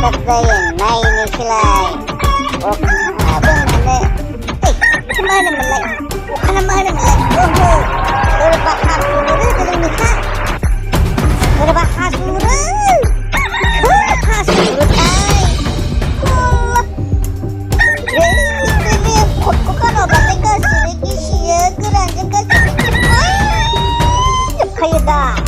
kerjain naiklah oh abang mana kemana melek mana oh berbahas surah belum nikah berbahas surah Allah ini kok kan obatnya kasih lagi sih keranjang kasih kayak dah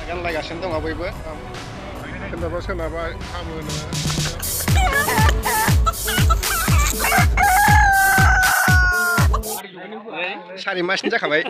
kan lagasनो दङ बयबो सोरनाबा हामो नोङो सारि मासनि जाखाबाय